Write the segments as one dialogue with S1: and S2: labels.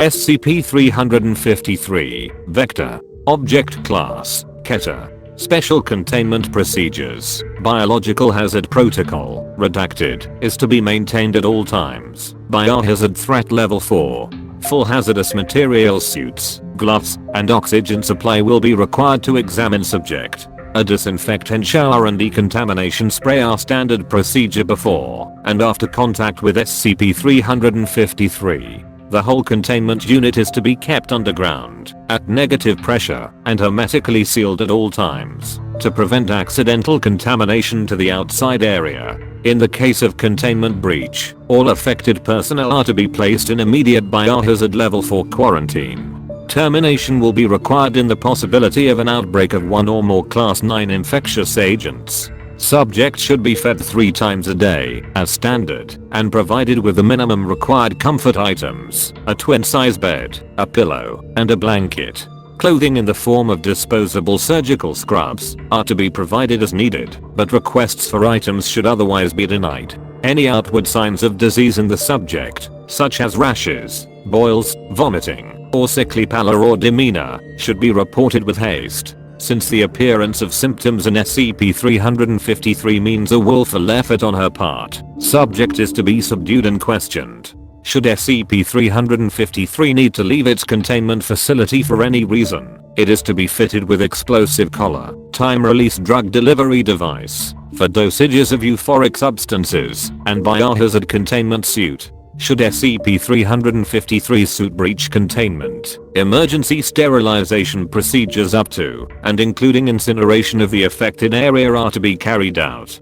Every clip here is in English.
S1: SCP-353, Vector. Object Class, Keter. Special Containment Procedures. Biological Hazard Protocol, redacted, is to be maintained at all times. Biohazard Threat Level 4. Full hazardous material suits, gloves, and oxygen supply will be required to examine subject. A disinfectant shower and decontamination spray are standard procedure before and after contact with SCP-353. The whole containment unit is to be kept underground, at negative pressure, and hermetically sealed at all times, to prevent accidental contamination to the outside area. In the case of containment breach, all affected personnel are to be placed in immediate Biohazard Level 4 quarantine. Termination will be required in the possibility of an outbreak of one or more Class 9 infectious agents. Subject should be fed 3 times a day, as standard, and provided with the minimum required comfort items, a twin-size bed, a pillow, and a blanket. Clothing in the form of disposable surgical scrubs are to be provided as needed, but requests for items should otherwise be denied. Any outward signs of disease in the subject, such as rashes, boils, vomiting, or sickly pallor or demeanor, should be reported with haste. Since the appearance of symptoms in SCP-353 means a willful effort on her part, subject is to be subdued and questioned. Should SCP-353 need to leave its containment facility for any reason, it is to be fitted with explosive collar, time-release drug delivery device, for dosages of euphoric substances, and biohazard containment suit. Should SCP-353 suit breach containment, emergency sterilization procedures up to and including incineration of the affected area are to be carried out.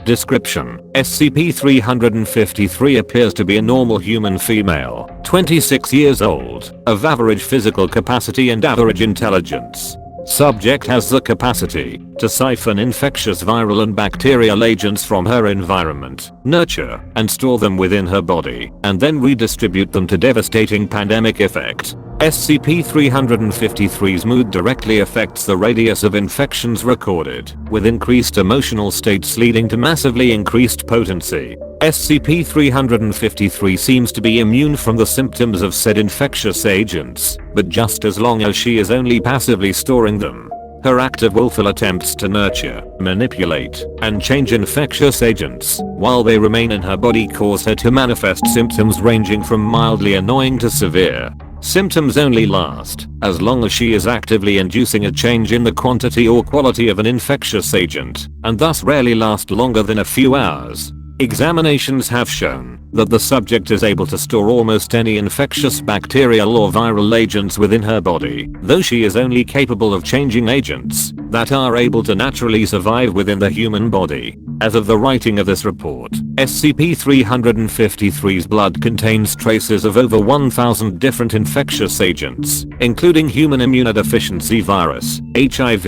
S1: Description: SCP-353 appears to be a normal human female, 26 years old, of average physical capacity and average intelligence. Subject has the capacity to siphon infectious viral and bacterial agents from her environment, nurture and store them within her body, and then redistribute them to devastating pandemic effect. SCP-353's mood directly affects the radius of infections recorded, with increased emotional states leading to massively increased potency. SCP-353 seems to be immune from the symptoms of said infectious agents, but just as long as she is only passively storing them. Her active willful attempts to nurture, manipulate, and change infectious agents while they remain in her body cause her to manifest symptoms ranging from mildly annoying to severe. Symptoms only last as long as she is actively inducing a change in the quantity or quality of an infectious agent, and thus rarely last longer than a few hours. Examinations have shown that the subject is able to store almost any infectious bacterial or viral agents within her body, though she is only capable of changing agents that are able to naturally survive within the human body. As of the writing of this report, SCP-353's blood contains traces of over 1,000 different infectious agents, including human immunodeficiency virus, HIV,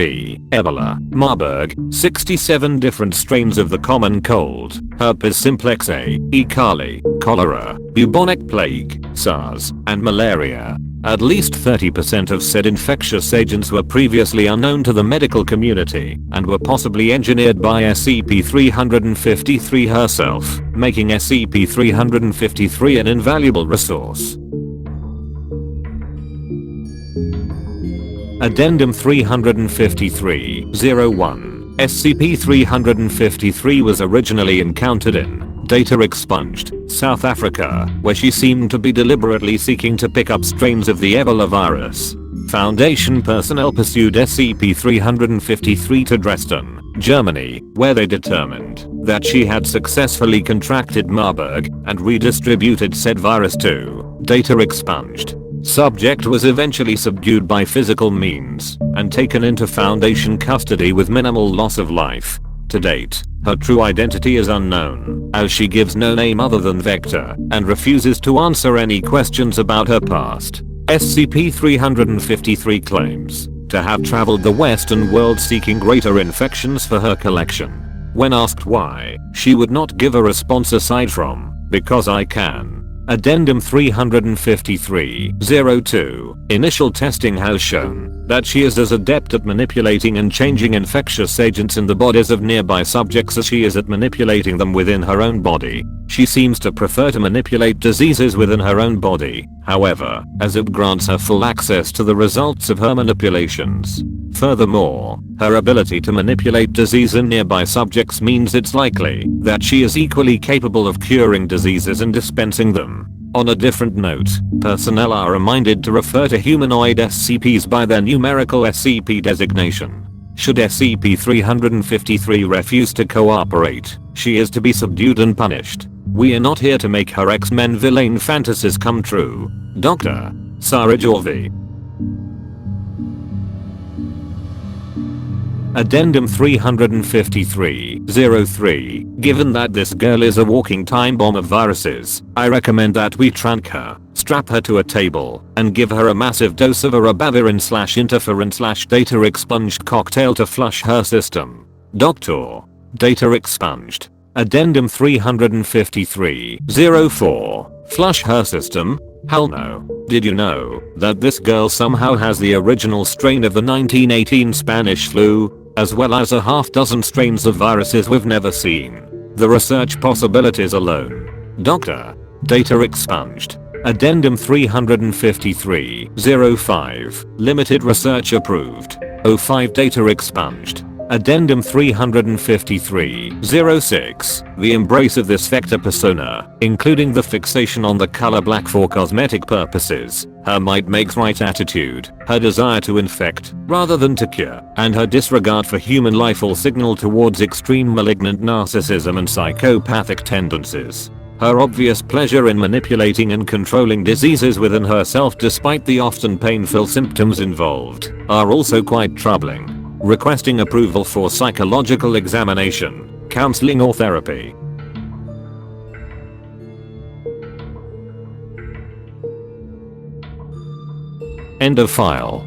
S1: Ebola, Marburg, 67 different strains of the common cold, herpes simplex A, E. coli, cholera, bubonic plague, SARS, and malaria. At least 30% of said infectious agents were previously unknown to the medical community and were possibly engineered by SCP-353 herself, making SCP-353 an invaluable resource. Addendum 353-01. SCP-353 was originally encountered in data expunged, South Africa, where she seemed to be deliberately seeking to pick up strains of the Ebola virus. Foundation personnel pursued SCP-353 to Dresden, Germany, where they determined that she had successfully contracted Marburg and redistributed said virus to data expunged. Subject was eventually subdued by physical means and taken into Foundation custody with minimal loss of life. To date, her true identity is unknown, as she gives no name other than Vector and refuses to answer any questions about her past. SCP-353 claims to have traveled the Western world seeking greater infections for her collection. When asked why, she would not give a response aside from, "Because I can." Addendum 353-02. Initial testing has shown that she is as adept at manipulating and changing infectious agents in the bodies of nearby subjects as she is at manipulating them within her own body. She seems to prefer to manipulate diseases within her own body, however, as it grants her full access to the results of her manipulations. Furthermore, her ability to manipulate disease in nearby subjects means it's likely that she is equally capable of curing diseases and dispensing them. On a different note, personnel are reminded to refer to humanoid SCPs by their numerical SCP designation. Should SCP-353 refuse to cooperate, she is to be subdued and punished. We are not here to make her X-Men villain fantasies come true. Dr. Sarah Jorvi. Addendum 353-03. Given that this girl is a walking time bomb of viruses, I recommend that we trank her, strap her to a table, and give her a massive dose of a ribavirin/interferon/data expunged cocktail to flush her system. Dr. Data expunged. Addendum 353-04. Flush her system? Hell no. Did you know that this girl somehow has the original strain of the 1918 Spanish flu, as well as a half dozen strains of viruses we've never seen? The research possibilities alone. Dr. Data expunged. Addendum 353-05. Limited research approved. 05 Data expunged. Addendum 353-06. The embrace of this vector persona, including the fixation on the color black for cosmetic purposes, her might makes right attitude, her desire to infect rather than to cure, and her disregard for human life all signal towards extreme malignant narcissism and psychopathic tendencies. Her obvious pleasure in manipulating and controlling diseases within herself despite the often painful symptoms involved are also quite troubling. Requesting approval for psychological examination, counseling or therapy. End of file.